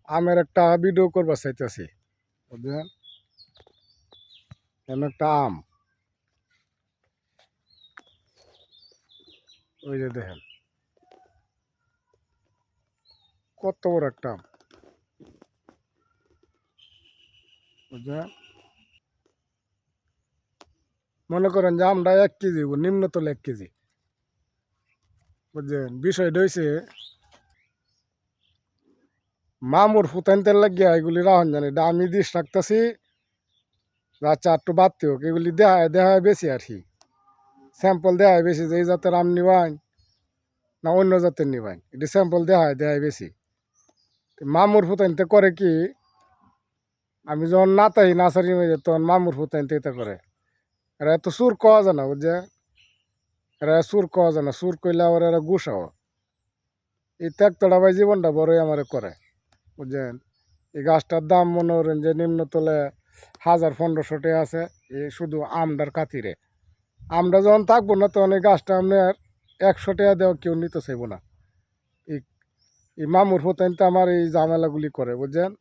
আমের একটা ভিডিও করবার চাইতেছি, বুঝলেন? এমন একটা আম, ওই যে দেখেন কত বড় একটা আম, বুঝলেন? মনে করেন যে আমটা 1 কেজি, নিম্নতল 1 কেজি, বুঝলেন? বিষয়টা হয়েছে মামুর ফুতাইনতে লাগিয়া এগুলি রাহন জানি, এটা আমি দিস রাখতেছি, আচ্ছা একটু বাড়তে হোক, এগুলি দেখায় দেখায় বেশি আর কি, স্যাম্পল দেখায় বেশি যে এই জাতের আম নিবাইন না অন্য জাতের নিবাইন, এটি স্যাম্পল দেখায় দেখায় বেশি। মামুর ফুতাইনতে করে কি, আমি যখন নাতাই নার্সারি মধ্যে তখন মামুর ফুতাইনতে এটা করে, এরা এত সুর কওয়া যায় না, বুঝছে? এরা সুর কওয়া যায় না, সুর কইলে আবার এরা গুছাও, এই ত্যাগতটা ভাই জীবনটা বড়ই আমারে করে, বুঝছেন? এই গাছটার দাম মনে করেন যে নিম্নতলে 1000-1500 টাকা আছে, এই শুধু আমটার খাতিরে। আমরা যখন থাকবো না তখন এই গাছটা আপনার 100 টাকা দেওয়া কেউ নিতে চাইবো না। এই এই মামুর ফুতাইনতে আমার এই ঝামেলাগুলি করে, বুঝছেন?